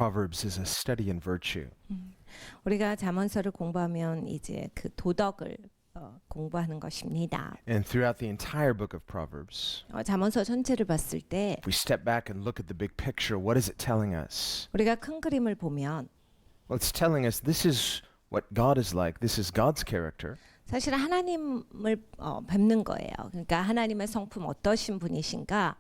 Proverbs is a study in virtue. 우리가 잠언서를 공부하면 이제 그 도덕을 공부하는 것입니다. And throughout the entire book of Proverbs, 잠언서 전체를 봤을 때 if we step back and look at the big picture, what is it telling us? 우리가 큰 그림을 보면 Well, it's telling us this is what God is like. This is God's character. 사실 하나님을 뵙는 거예요. 그러니까 하나님의 성품 어떠신 분이신가,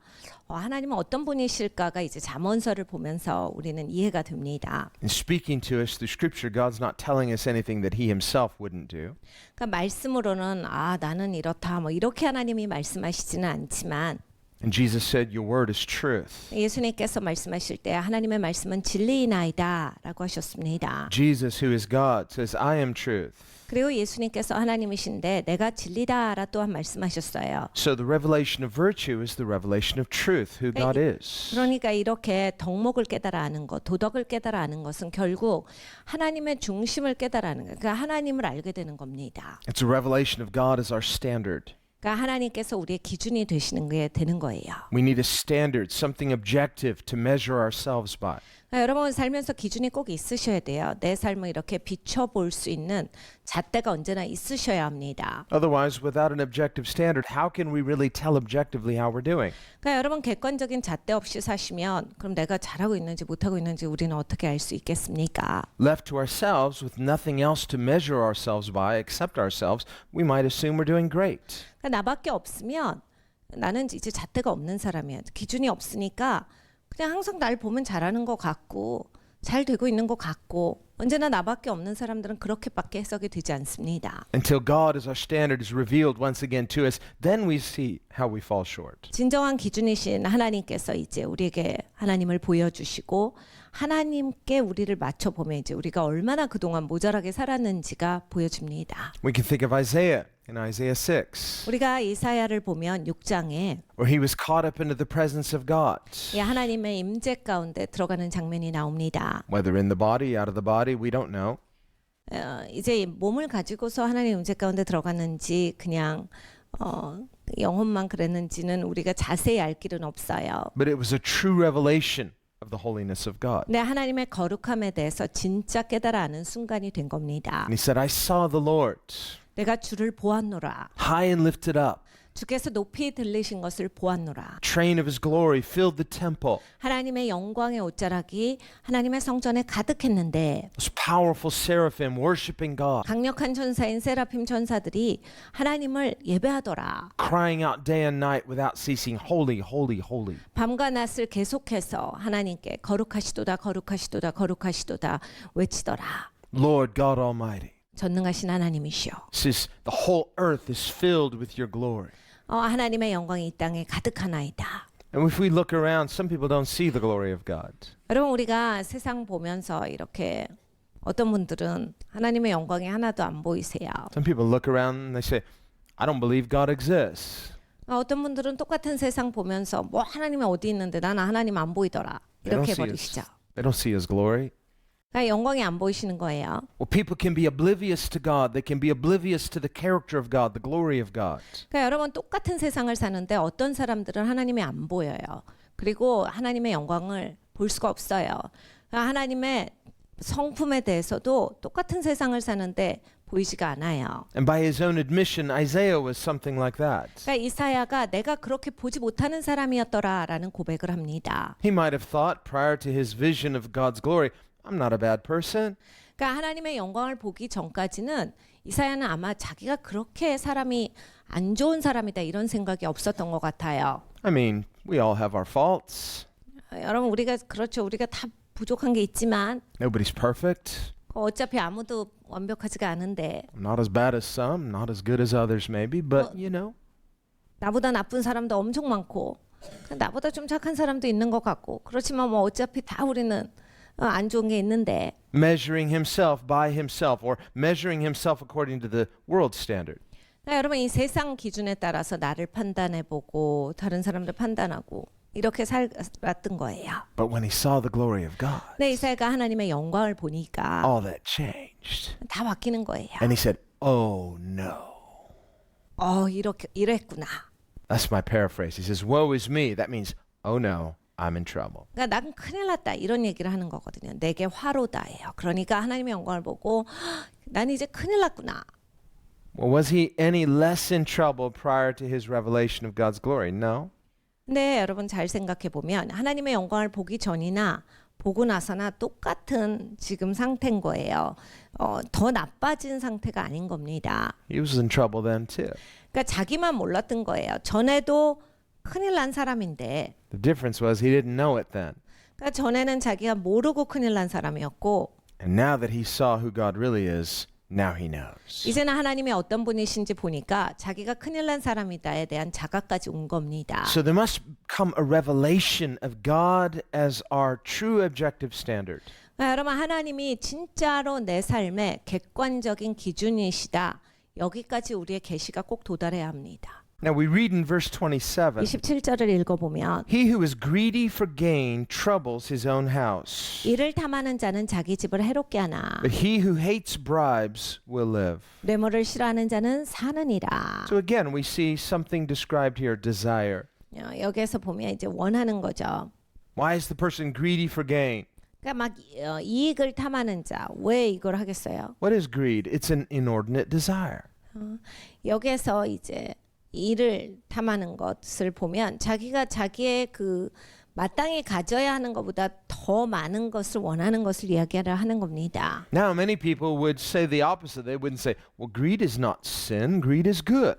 하나님은 어떤 분이실까가 이제 잠언서를 보면서 우리는 이해가 됩니다. In speaking to us through Scripture, God's not telling us anything that He Himself wouldn't do. 그러니까 말씀으로는 나는 이렇다 뭐 이렇게 하나님이 말씀하시지는 않지만 And Jesus said, "Your word is truth." 예수님께서 말씀하실 때 하나님의 말씀은 진리이나이다라고 하셨습니다. Jesus, who is God, says, "I am truth." 그리고 예수님께서 하나님이신데 내가 진리다라 또한 말씀하셨어요. So the revelation of virtue is the revelation of truth, who God is. 그러니까 이렇게 덕목을 깨달아 아는 것, 도덕을 깨달아 아는 것은 결국 하나님의 중심을 깨달아 아는 것, 그러니까 하나님을 알게 되는 겁니다. It's a revelation of God as our standard. 그러니까 하나님께서 우리의 기준이 되시는 게 되는 거예요. We need a standard, something objective to measure ourselves by. 그러니까 여러분 살면서 기준이 꼭 있으셔야 돼요. 내 삶을 이렇게 비춰볼 수 있는 잣대가 언제나 있으셔야 합니다. Otherwise, without an objective standard, how can we really tell objectively how we're doing? 그러니까 여러분 객관적인 잣대 없이 사시면 그럼 내가 잘하고 있는지 못하고 있는지 우리는 어떻게 알 수 있겠습니까? Left to ourselves with nothing else to measure ourselves by except ourselves, we might assume we're doing great. 그러니까 나밖에 없으면 나는 이제 잣대가 없는 사람이야. 기준이 없으니까 그냥 항상 날 보면 잘하는 것 같고 잘 되고 있는 것 같고 언제나 나밖에 없는 사람들은 그렇게밖에 해석이 되지 않습니다. Until God as our standard is revealed once again to us, then we see how we fall short. 진정한 기준이신 하나님께서 이제 우리에게 하나님을 보여주시고 하나님께 우리를 맞춰보면 이제 우리가 얼마나 그동안 모자라게 살았는지가 보여집니다. We can think of Isaiah in Isaiah 6, 우리가 이사야를 보면 6장에 where he was caught up into the presence of God. 하나님의 임재 가운데 들어가는 장면이 나옵니다. Whether in the body, out of the body, we don't know. 이제 몸을 가지고서 하나님 임재 가운데 들어갔는지 그냥 영혼만 그랬는지는 우리가 자세히 알 길은 없어요. But it was a true revelation of the holiness of God. 네, 하나님의 거룩함에 대해서 진짜 깨달아 아는 순간이 된 겁니다. And he said, I saw the Lord 내가 주를 보았노라. high and lifted up. 주께서 높이 들리신 것을 보았노라. Train of his glory filled the temple. 하나님의 영광의 옷자락이 하나님의 성전에 가득했는데 Those powerful seraphim worshiping God, 강력한 천사인 세라핌 천사들이 하나님을 예배하더라. crying out day and night without ceasing, holy, holy, holy. 밤과 낮을 계속해서 하나님께 거룩하시도다 거룩하시도다 거룩하시도다 외치더라. Lord God Almighty. 전능하신 하나님이시여. Says the whole earth is filled with your glory. 하나님의 영광이 이 땅에 가득하나이다. And if we look around, some people don't see the glory of God. 여러분 우리가 세상 보면서 이렇게 어떤 분들은 하나님의 영광이 하나도 안 보이세요. Some people look around and they say, I don't believe God exists. 어떤 분들은 똑같은 세상 보면서 뭐 하나님이 어디 있는데 나는 하나님 안 보이더라. 이렇게 해버리시죠. They don't see his glory. 그러니까 영광이 안 보이시는 거예요. Well, people can be oblivious to God. They can be oblivious to the character of God, the glory of God. 그러니까 여러분 똑같은 세상을 사는데 어떤 사람들은 하나님이 안 보여요. 그리고 하나님의 영광을 볼 수가 없어요. 그러니까 하나님의 성품에 대해서도 똑같은 세상을 사는데 보이지가 않아요. And by his own admission, Isaiah was something like that. 그러니까 이사야가 내가 그렇게 보지 못하는 사람이었더라라는 고백을 합니다. He might have thought prior to his vision of God's glory, I'm not a bad person. 그러니까 하나님의 영광을 보기 전까지는 이사야는 아마 자기가 그렇게 사람이 안 좋은 사람이다 이런 생각이 없었던 것 같아요. I mean, we all have our faults. 여러분 우리가 그렇죠. 우리가 다 부족한 게 있지만 Nobody's perfect. 어차피 아무도 완벽하지가 않은데 I'm not as bad as some, not as good as others maybe, but you know. 나보다 나쁜 사람도 엄청 많고 나보다 좀 착한 사람도 있는 것 같고 그렇지만 뭐 어차피 다 우리는 안 좋은 게 있는데 Measuring himself by himself or measuring himself according to the world standard. 여러분 이 세상 기준에 따라서 나를 판단해보고 다른 사람들 판단하고 이렇게 살았던 거예요. But when he saw the glory of God, 네, 이사야가 하나님의 영광을 보니까 all that changed. 다 바뀌는 거예요. And he said, oh no. 이랬구나. That's my paraphrase. He says, woe is me. That means, oh no, I'm in trouble. 그러니까 난 큰일 났다 이런 얘기를 하는 거거든요. 내게 화로다예요. 그러니까 하나님의 영광을 보고 난 이제 큰일 났구나. Well, was he any less in trouble prior to his revelation of God's glory? No. 근데 여러분 잘 생각해 보면 하나님의 영광을 보기 전이나 보고 나서나 똑같은 지금 상태인 거예요. 더 나빠진 상태가 아닌 겁니다. He was in trouble then too. 그러니까 자기만 몰랐던 거예요. 전에도 큰일 난 사람인데, The difference was he didn't know it then. 그러니까 전에는 자기가 모르고 큰일 난 사람이었고, And now that he saw who God really is, now he knows. 이제는 하나님이 어떤 분이신지 보니까 자기가 큰일 난 사람이다에 대한 자각까지 온 겁니다. So there must come a revelation of God as our true objective standard. 그러니까 여러분 하나님이 진짜로 내 삶의 객관적인 기준이시다. 여기까지 우리의 계시가 꼭 도달해야 합니다. Now we read in verse 27. 27절을 읽어보면 He who is greedy for gain troubles his own house. 이를 탐하는 자는 자기 집을 해롭게 하나 But he who hates bribes will live. 뇌물을 싫어하는 자는 사느니라. So again, we see something described here, desire. 여기에서 보면 이제 원하는 거죠. Why is the person greedy for gain? 그러니까 막 이익을 탐하는 자. 왜 이걸 하겠어요? What is greed? It's an inordinate desire. 여기에서 이제 이를 탐하는 것을 보면 자기가 자기의 그 마땅히 가져야 하는 것보다 더 많은 것을 원하는 것을 이야기를 하는 겁니다. Now, many people would say the opposite. They wouldn't say, well, greed is not sin, greed is good.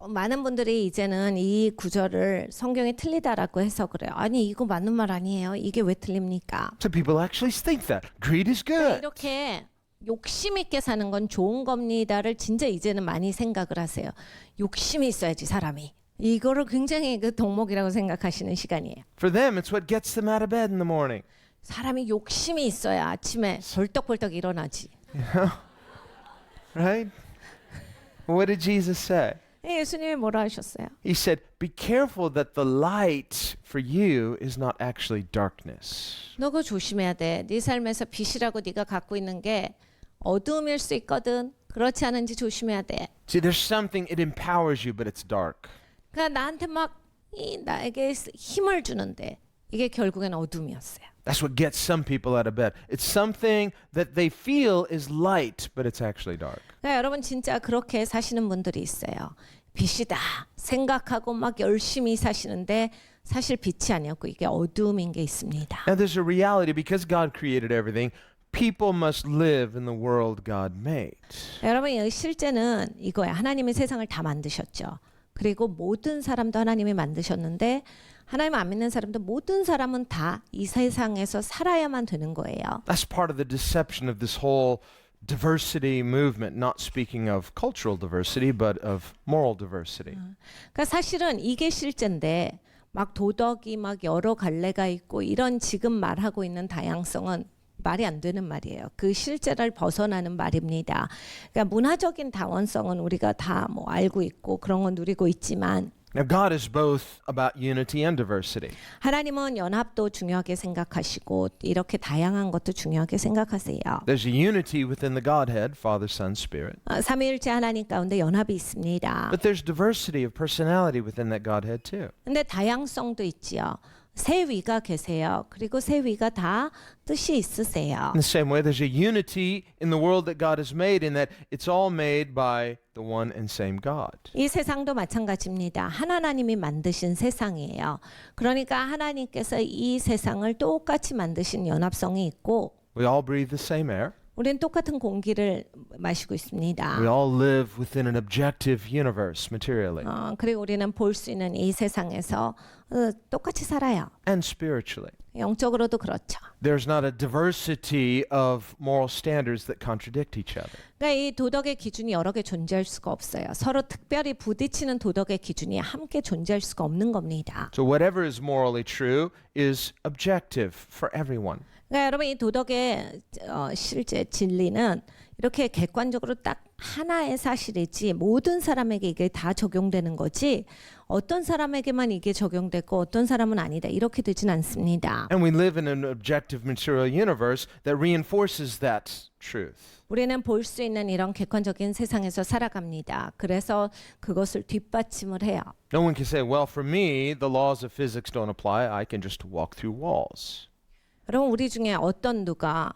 많은 분들이 이제는 이 구절을 성경이 틀리다라고 해서 그래요. 아니 이거 맞는 말 아니에요. 이게 왜 틀립니까? So people actually think that. Greed is good. 이렇게 욕심 있게 사는 건 좋은 겁니다를 진짜 이제는 많이 생각을 하세요. 욕심이 있어야지 사람이. 이거를 굉장히 그 덕목이라고 생각하시는 시간이에요. For them, it's what gets them out of bed in the morning. 사람이 욕심이 있어야 아침에 벌떡벌떡 일어나지. Right? What did Jesus say? 예수님이 뭐라 하셨어요? He said, be careful that the light for you is not actually darkness. 너 그거 조심해야 돼. 네 삶에서 빛이라고 네가 갖고 있는 게 어두움일 수 있거든. 그렇지 않은지 조심해야 돼. See, there's something, it empowers you, but it's dark. 그러니까 나한테 막 나에게 힘을 주는데 이게 결국엔 어둠이었어요. That's what gets some people out of bed. It's something that they feel is light, but it's actually dark. 그러니까 여러분 진짜 그렇게 사시는 분들이 있어요. 빛이다 생각하고 막 열심히 사시는데 사실 빛이 아니었고 이게 어두움인 게 있습니다. Now, there's a reality because God created everything. People must live in the world God made. 여러분 실제는 이거야. 하나님이 세상을 다 만드셨죠. 그리고 모든 사람도 하나님이 만드셨는데 하나님 안 믿는 사람도 모든 사람은 다 이 세상에서 살아야만 되는 거예요. That's part of the deception of this whole diversity movement, not speaking of cultural diversity, but of moral diversity. 그러니까 사실은 이게 실제인데 막 도덕이 막 여러 갈래가 있고 이런 지금 말하고 있는 다양성은 말이 안 되는 말이에요. 그 실제를 벗어나는 말입니다. 그러니까 문화적인 다원성은 우리가 다 뭐 알고 있고 그런 건 누리고 있지만 Now, God is both about unity and diversity. 하나님은 연합도 중요하게 생각하시고 이렇게 다양한 것도 중요하게 생각하세요. There's a unity within the Godhead, Father, Son, Spirit. 삼위일체 하나님 가운데 연합이 있습니다. But there's diversity of personality within that Godhead too. 근데 다양성도 있지요. 세 위가 계세요. 그리고 세 위가 다 뜻이 있으세요. In the same way, there's a unity in the world that God has made in that it's all made by the one and same God. 이 세상도 마찬가지입니다. 하나님이 만드신 세상이에요. 그러니까 하나님께서 이 세상을 똑같이 만드신 연합성이 있고 We all breathe the same air. 우리는 똑같은 공기를 마시고 있습니다. We all live within an objective universe materially 그리고 우리는 볼 수 있는 이 세상에서 똑같이 살아요. and spiritually. 영적으로도 그렇죠. There's not a diversity of moral standards that contradict each other. 그러니까 이 도덕의 기준이 여러 개 존재할 수가 없어요. 서로 특별히 부딪히는 도덕의 기준이 함께 존재할 수가 없는 겁니다. So whatever is morally true is objective for everyone. 그러니까 여러분 이 도덕의 실제 진리는 이렇게 객관적으로 딱 하나의 사실이지 모든 사람에게 이게 다 적용되는 거지 어떤 사람에게만 이게 적용되고 어떤 사람은 아니다 이렇게 되진 않습니다. And we live in an objective material universe that reinforces that truth. 우리는 볼 수 있는 이런 객관적인 세상에서 살아갑니다. 그래서 그것을 뒷받침을 해요. No one can say, well, for me, the laws of physics don't apply. I can just walk through walls. 여러분 우리 중에 어떤 누가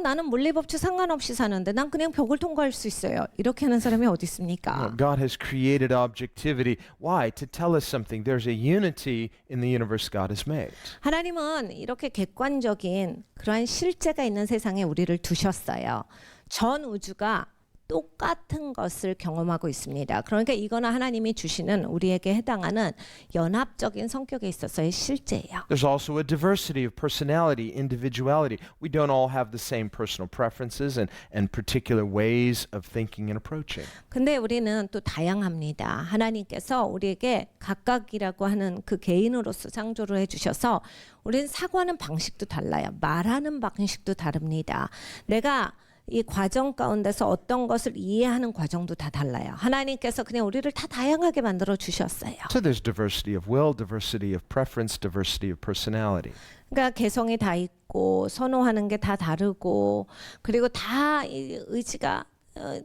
나는 물리법칙 상관없이 사는데 난 그냥 벽을 통과할 수 있어요. 이렇게 하는 사람이 어디 있습니까? God has created objectivity. Why? To tell us something. There's a unity in the universe God has made. 하나님은 이렇게 객관적인 그러한 실제가 있는 세상에 우리를 두셨어요. 전 우주가 똑같은 것을 경험하고 있습니다. 그러니까 이거는 하나님이 주시는 우리에게 해당하는 연합적인 성격에 있어서의 실제예요. There's also a diversity of personality, individuality. We don't all have the same personal preferences and particular ways of thinking and approaching. 근데 우리는 또 다양합니다. 하나님께서 우리에게 각각이라고 하는 그 개인으로서 창조를 해주셔서 우리는 사고하는 방식도 달라요. 말하는 방식도 다릅니다. 내가 이 과정 가운데서 어떤 것을 이해하는 과정도 다 달라요. 하나님께서 그냥 우리를 다 다양하게 만들어 주셨어요. So there's diversity of will, diversity of preference, diversity of personality. 그러니까 개성이 다 있고 선호하는 게 다 다르고 그리고 다 이 의지가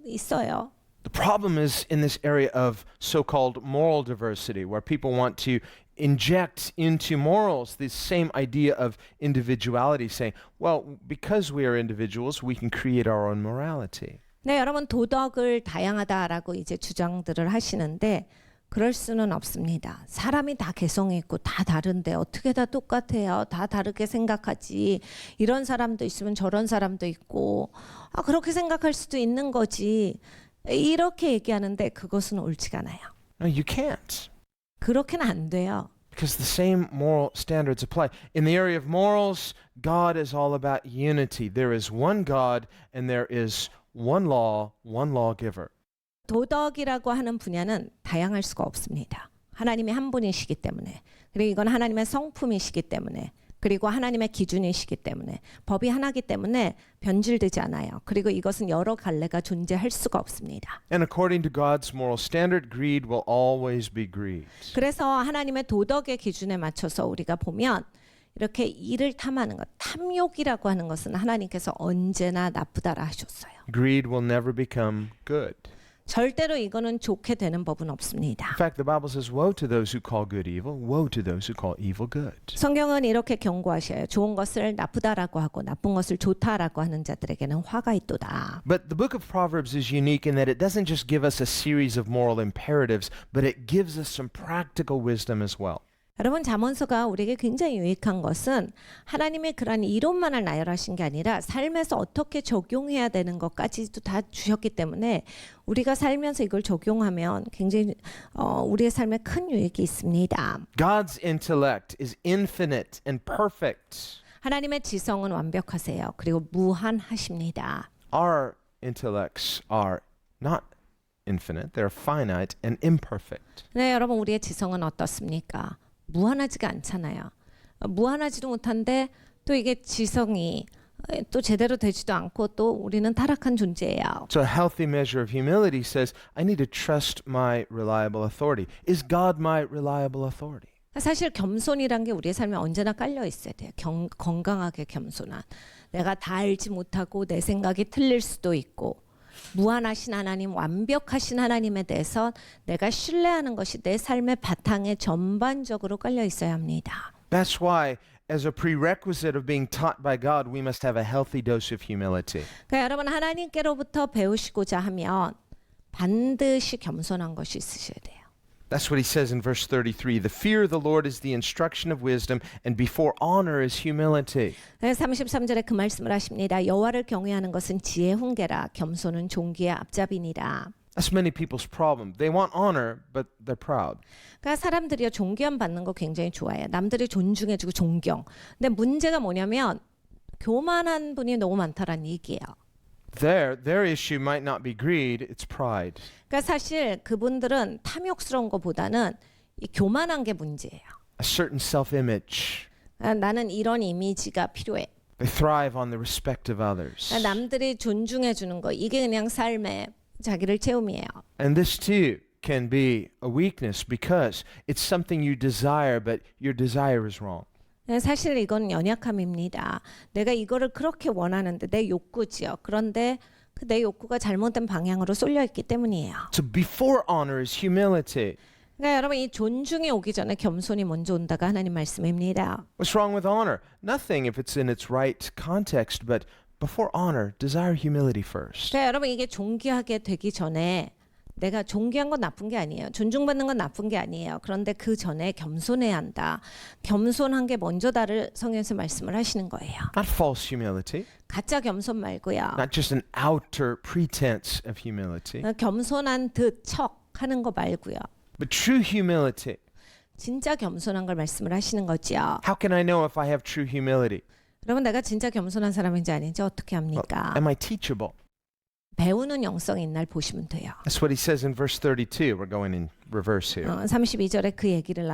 있어요. The problem is in this area of so-called moral diversity, where people want to inject into morals this same idea of individuality, saying, well, because we are individuals, we can create our own morality. 네, 여러분 도덕을 다양하다라고 이제 주장들을 하시는데 그럴 수는 없습니다. 사람이 다 개성이 있고 다 다른데 어떻게 다 똑같아요? 다 다르게 생각하지. 이런 사람도 있으면 저런 사람도 있고 그렇게 생각할 수도 있는 거지. 이렇게 얘기하는데 그것은 옳지가 않아요. No, you can't. 그렇게는 안 돼요. Because the same moral standards apply. In the area of morals, God is all about unity. There is one God and there is one law, one lawgiver. 도덕이라고 하는 분야는 다양할 수가 없습니다. 하나님이 한 분이시기 때문에 그리고 이건 하나님의 성품이시기 때문에 그리고 하나님의 기준이시기 때문에 법이 하나이기 때문에 변질되지 않아요. 그리고 이것은 여러 갈래가 존재할 수가 없습니다. And according to God's moral standard, greed will always be greed. 그래서 하나님의 도덕의 기준에 맞춰서 우리가 보면 이렇게 이를 탐하는 것, 탐욕이라고 하는 것은 하나님께서 언제나 나쁘다라 하셨어요. Greed will never become good. 절대로 이거는 좋게 되는 법은 없습니다. In fact, the Bible says, woe to those who call good evil, woe to those who call evil good. 성경은 이렇게 경고하셔요. 좋은 것을 나쁘다라고 하고 나쁜 것을 좋다라고 하는 자들에게는 화가 있도다. But the book of Proverbs is unique in that it doesn't just give us a series of moral imperatives, but it gives us some practical wisdom as well. 여러분 잠언서가 우리에게 굉장히 유익한 것은 하나님의 그런 이론만을 나열하신 게 아니라 삶에서 어떻게 적용해야 되는 것까지도 다 주셨기 때문에 우리가 살면서 이걸 적용하면 굉장히 우리의 삶에 큰 유익이 있습니다. God's intellect is infinite and perfect. 하나님의 지성은 완벽하세요. 그리고 무한하십니다. Our intellects are not infinite, they're finite and imperfect. 네, 여러분 우리의 지성은 어떻습니까? 무한하지가 않잖아요. 무한하지도 못한데 또 이게 지성이 또 제대로 되지도 않고 또 우리는 타락한 존재예요. So a healthy measure of humility says, I need to trust my reliable authority. Is God my reliable authority? 사실 겸손이란 게 우리의 삶에 언제나 깔려 있어야 돼요. 건강하게 겸손한. 내가 다 알지 못하고 내 생각이 틀릴 수도 있고 무한하신 하나님, 완벽하신 하나님에 대해서 내가 신뢰하는 것이 내 삶의 바탕에 전반적으로 깔려 있어야 합니다. That's why, as a prerequisite of being taught by God, we must have a healthy dose of humility. 그러니까 여러분 하나님께로부터 배우시고자 하면 반드시 겸손한 것이 있으셔야 돼요. That's what he says in verse 33. The fear of the Lord is the instruction of wisdom, and before honor is humility. 33절에 그 말씀을 하십니다. 여호와를 경외하는 것은 지혜의 훈계라 겸손은 존귀의 앞잡이니라. That's many people's problem. They want honor, but they're proud. 그러니까 사람들이요 존귀함 받는 거 굉장히 좋아해요. 남들이 존중해주고 존경. 근데 문제가 뭐냐면 교만한 분이 너무 많다라는 얘기예요. Their issue might not be greed, it's pride. 그러니까 사실 그분들은 탐욕스러운 것보다는 이 교만한 게 문제예요. A certain self-image. 나는 이런 이미지가 필요해. They thrive on the respect of others. 남들이 존중해 주는 거 이게 그냥 삶의 자기를 채움이에요. And this too can be a weakness because it's something you desire, but your desire is wrong. 사실 이건 연약함입니다. 내가 이거를 그렇게 원하는데 내 욕구지요. 그런데 그 내 욕구가 잘못된 방향으로 쏠려 있기 때문이에요. So before honor is humility. 그러니까 여러분 이 존중이 오기 전에 겸손이 먼저 온다가 하나님 말씀입니다. What's wrong with honor? Nothing if it's in its right context, but before honor, desire humility first. 그러니까 여러분 이게 존귀하게 되기 전에 내가 존귀한 건 나쁜 게 아니에요. 존중받는 건 나쁜 게 아니에요. 그런데 그 전에 겸손해야 한다. 겸손한 게 먼저다를 성경에서 말씀을 하시는 거예요. Not false humility, 가짜 겸손 말고요. not just an outer pretense of humility, 겸손한 듯 척 하는 거 말고요. but true humility. 진짜 겸손한 걸 말씀을 하시는 거지요. How can I know if I have true humility? 여러분 내가 진짜 겸손한 사람인지 아닌지 어떻게 합니까? Am I teachable? 배우는 영성이 있날 보시면 돼요. That's what he says in verse 32. We're going in reverse here. 32절에 그 얘기를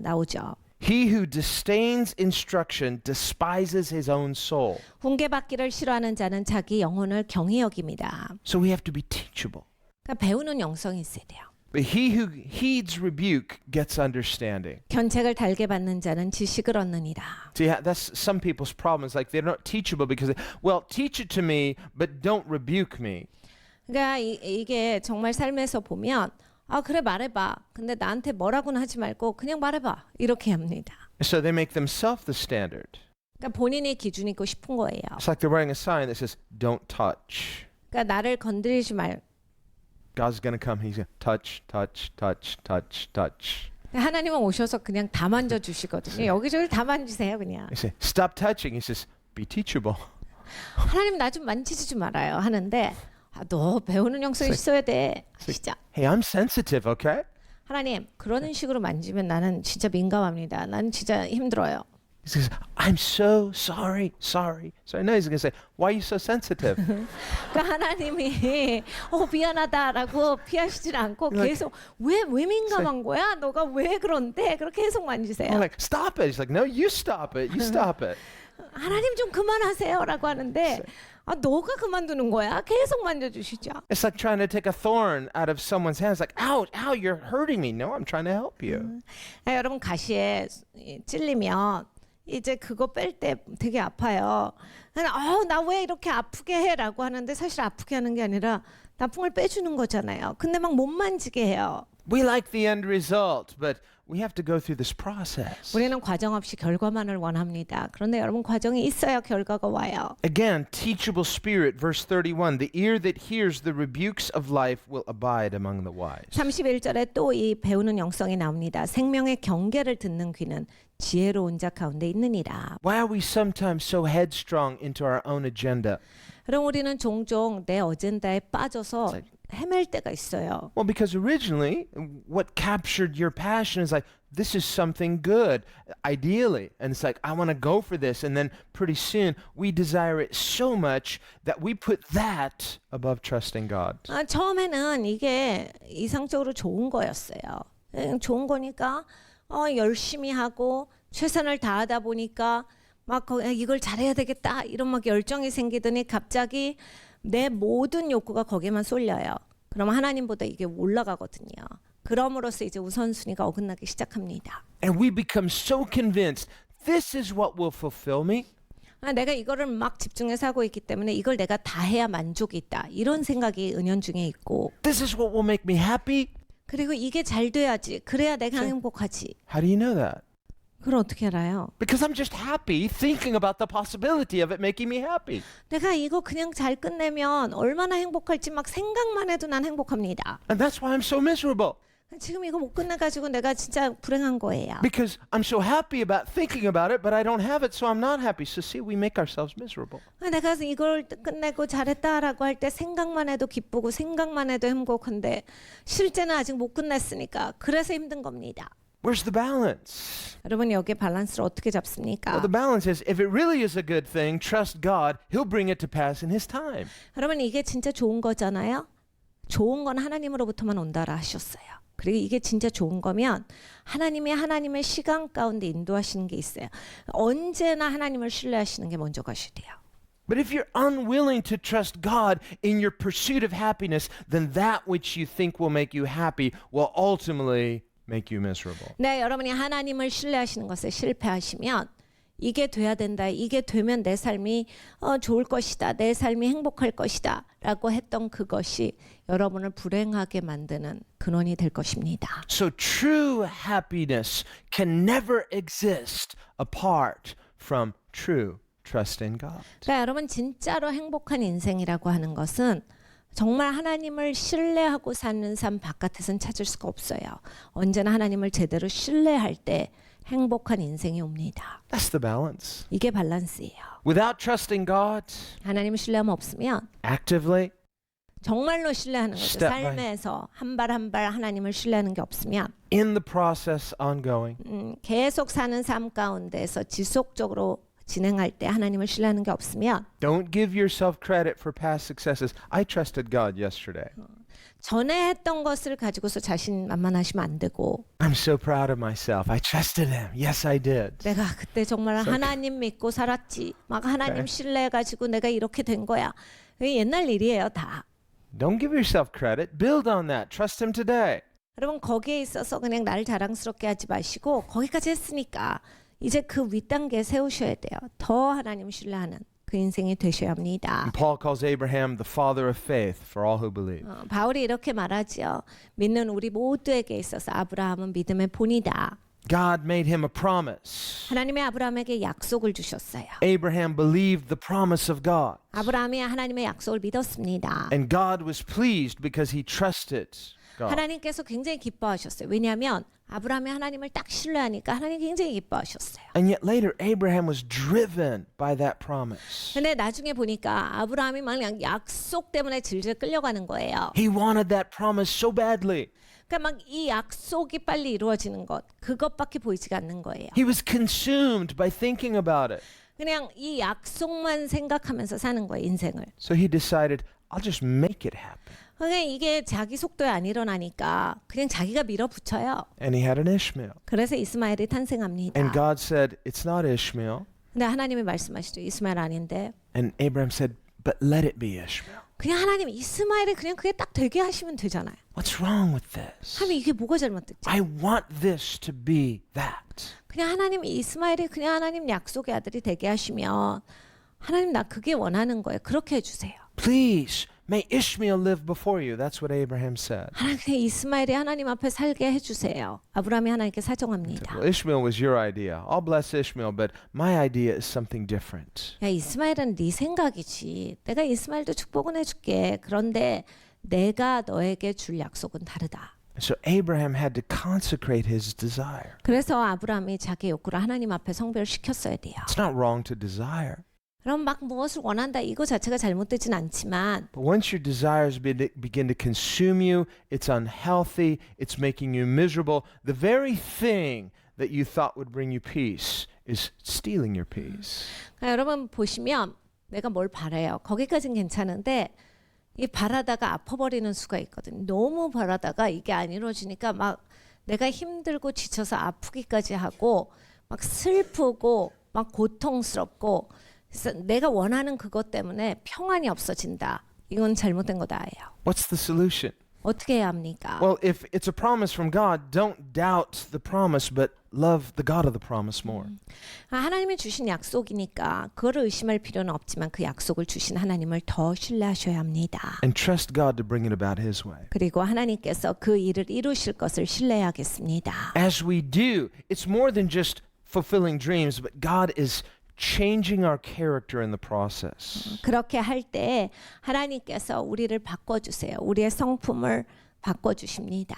나오죠. He who disdains instruction despises his own soul. 훈계받기를 싫어하는 자는 자기 영혼을 경히 여깁니다. So we have to be teachable. 그러니까 배우는 영성이 있어야 돼요. But he who heeds rebuke gets understanding. 견책을 달게 받는 자는 지식을 얻느니라. See, that's some people's problems. Like they're not teachable because, well, teach it to me, but don't rebuke me. 그러니까 이게 정말 삶에서 보면 아 그래 말해봐. 근데 나한테 뭐라고는 하지 말고 그냥 말해봐. 이렇게 합니다. So they make themselves the standard. 그러니까 본인이 기준이고 싶은 거예요. It's like they're wearing a sign that says, don't touch. 그러니까 나를 건드리지 말. God's going to come. He's going to touch, touch, touch, touch, touch. 하나님은 오셔서 그냥 다 만져주시거든요. 여기저기 다 만지세요 그냥. They say, stop touching. He says, be teachable. 하나님 나 좀 만지지 좀 말아요 하는데 아, 너 배우는 영성이 있어야 돼. 진짜. Hey, I'm sensitive, okay? 하나님 그런 식으로 만지면 나는 진짜 민감합니다. 나는 진짜 힘들어요. He says, I'm so sorry, sorry. So I know he's going to say, why are you so sensitive? 그러니까 하나님이 미안하다라고 피하시질 않고 계속 왜 민감한 거야? 너가 왜 그런데? 그렇게 계속 만지세요. I'm like, stop it. He's like, no, you stop it. You stop it. 하나님 좀 그만하세요라고 하는데 아 너가 그만두는 거야? 계속 만져주시죠. It's like trying to take a thorn out of someone's hand. It's like, ow, ow, you're hurting me. No, I'm trying to help you. 여러분 가시에 찔리면 이제 그거 뺄 때 되게 아파요. 나 왜 이렇게 아프게 해라고 하는데 사실 아프게 하는 게 아니라 나쁜 걸 빼주는 거잖아요. 근데 막 못 만지게 해요. We like the end result, but we have to go through this process. 우리는 과정 없이 결과만을 원합니다. 그런데 여러분 과정이 있어야 결과가 와요. Again, teachable spirit, verse 31. The ear that hears the rebukes of life will abide among the wise. 31절에 또 이 배우는 영성이 나옵니다. 생명의 경계를 듣는 귀는 지혜로운 자 가운데 있느니라. Why are we sometimes so headstrong into our own agenda? 그럼 우리는 종종 내 어젠다에 빠져서 헤맬 때가 있어요. Well, because originally, what captured your passion is like, this is something good, ideally. And it's like, I want to go for this. And then pretty soon, we desire it so much that we put that above trusting God. 처음에는 이게 이상적으로 좋은 거였어요. 좋은 거니까 열심히 하고 최선을 다하다 보니까 막 이걸 잘해야 되겠다 이런 막 열정이 생기더니 갑자기 내 모든 욕구가 거기에만 쏠려요. 그럼 하나님보다 이게 올라가거든요. 그럼으로써 이제 우선순위가 어긋나기 시작합니다. And we become so convinced this is what will fulfill me. 내가 이거를 막 집중해서 하고 있기 때문에 이걸 내가 다 해야 만족이 있다. 이런 생각이 은연중에 있고 This is what will make me happy. 그리고 이게 잘 돼야지. 그래야 내가 행복하지. How do you know that? 그걸 어떻게 알아요? Because I'm just happy thinking about the possibility of it making me happy. 내가 이거 그냥 잘 끝내면 얼마나 행복할지 막 생각만 해도 난 행복합니다. And that's why I'm so miserable. 지금 이거 못 끝내가지고 내가 진짜 불행한 거예요. Because I'm so happy about thinking about it, but I don't have it, so I'm not happy. So see, we make ourselves miserable. 내가 이걸 끝내고 잘했다라고 할 때 생각만 해도 기쁘고 생각만 해도 행복한데 실제는 아직 못 끝냈으니까 그래서 힘든 겁니다. Where's the balance? 여러분 여기에 밸런스를 어떻게 Well, 잡습니까? the balance is if it really is a good thing, trust God. He'll bring it to pass in His time. 여러분 이게 진짜 좋은 거잖아요. 좋은 건 하나님으로부터만 온다라 하셨어요. 그리고 이게 진짜 좋은 거면 하나님의 시간 가운데 인도하시는 게 있어요. 언제나 하나님을 신뢰하시는 게 먼저 가시돼요. But if you're unwilling to trust God in your pursuit of happiness, then that which you think will make you happy will ultimately make you miserable. 네, 여러분이 하나님을 신뢰하시는 것에 실패하시면 이게 돼야 된다. 이게 되면 내 삶이 좋을 것이다. 내 삶이 행복할 것이다. 라고 했던 그것이 여러분을 불행하게 만드는 근원이 될 것입니다. So true happiness can never exist apart from true trust in God. 그러니까 여러분 진짜로 행복한 인생이라고 하는 것은 정말 하나님을 신뢰하고 사는 삶 바깥에서는 찾을 수가 없어요. 언제나 하나님을 제대로 신뢰할 때 행복한 인생이 옵니다. That's the balance. 이게 밸런스예요. Without trusting God 하나님을 신뢰하면 없으면 actively, 정말로 신뢰하는 거죠. Step by- 삶에서 한 발 한 발 하나님을 신뢰하는 게 없으면 in the process, ongoing, 계속 사는 삶 가운데서 지속적으로 진행할 때 하나님을 신뢰하는 게 없으면 don't give yourself credit for past successes. I trusted God yesterday. 전에 했던 것을 가지고서 자신만만하시면 안 되고 I'm so proud of myself. I trusted Him. Yes, I did. 내가 그때 정말 하나님 믿고 살았지. 막 하나님 신뢰해가지고 내가 이렇게 된 거야. 그게 옛날 일이에요 다. Don't give yourself credit. Build on that. Trust Him today. 여러분 거기에 있어서 그냥 나를 자랑스럽게 하지 마시고 거기까지 했으니까 이제 그 윗단계 세우셔야 돼요. 더 하나님 신뢰하는 그 인생이 되셔야 합니다. And Paul calls Abraham the father of faith for all who believe. 바울이 이렇게 말하지요. 믿는 우리 모두에게 있어서 아브라함은 믿음의 본이다. God made him a promise. 하나님이 아브라함에게 약속을 주셨어요. Abraham believed the promise of God. 아브라함이 하나님의 약속을 믿었습니다. And God was pleased because he trusted God. 하나님께서 굉장히 기뻐하셨어요. 왜냐하면 아브라함이 하나님을 딱 신뢰하니까 하나님 굉장히 기뻐하셨어요. And yet later Abraham was driven by that promise. 근데 나중에 보니까 아브라함이 막 그냥 약속 때문에 질질 끌려가는 거예요. He wanted that promise so badly. 그러니까 막 이 약속이 빨리 이루어지는 것, 그것밖에 보이지가 않는 거예요. He was consumed by thinking about it. 그냥 이 약속만 생각하면서 사는 거예요, 인생을. So he decided, I'll just make it happen. 그러니까 이게 자기 속도에 안 일어나니까 그냥 자기가 밀어붙여요. And he had an Ishmael. 그래서 이스마엘이 탄생합니다. And God said, it's not Ishmael. 근데 하나님이 말씀하시죠. 이스마엘 아닌데. And Abraham said, but let it be Ishmael. 그냥 하나님 이스마엘이 그냥 그게 딱 되게 하시면 되잖아요. What's wrong with this? 하면 이게 뭐가 잘못됐지? I want this to be that. 그냥 하나님 이스마엘이 그냥 하나님 약속의 아들이 되게 하시면 하나님 나 그게 원하는 거예요. 그렇게 해주세요. Please, may Ishmael live before you. That's what Abraham said. 하나님 그냥 이스마엘이 하나님 앞에 살게 해주세요. 아브라함이 하나님께 사정합니다. Well, Ishmael was your idea. I'll bless Ishmael, but my idea is something different. 야 이스마엘은 네 생각이지. 내가 이스마엘도 축복은 해줄게. 그런데 내가 너에게 줄 약속은 다르다. So Abraham had to consecrate his desire. 그래서 아브라함이 자기 욕구를 하나님 앞에 성별시켰어야 돼요. It's not wrong to desire. 그럼 막 무엇을 원한다 이거 자체가 잘못되진 않지만 But once your desires begin to consume you, it's unhealthy, it's making you miserable. The very thing that you thought would bring you peace is stealing your peace. 그러니까 여러분 보시면 내가 뭘 바래요. 거기까진 괜찮은데 이 바라다가 아파버리는 수가 있거든요. 너무 바라다가 이게 안 이루어지니까 막 내가 힘들고 지쳐서 아프기까지 하고 막 슬프고 막 고통스럽고 그래서 내가 원하는 그것 때문에 평안이 없어진다. 이건 잘못된 거다예요. What's the solution? 어떻게 해야 합니까? Well, if it's a promise from God, don't doubt the promise, but love the God of the promise more. 하나님이 주신 약속이니까 그거를 의심할 필요는 없지만 그 약속을 주신 하나님을 더 신뢰하셔야 합니다. And trust God to bring it about His way. 그리고 하나님께서 그 일을 이루실 것을 신뢰하겠습니다. As we do, it's more than just fulfilling dreams, but God is changing our character in the process. 그렇게 할 때 하나님께서 우리를 바꿔주세요. 우리의 성품을 바꿔주십니다.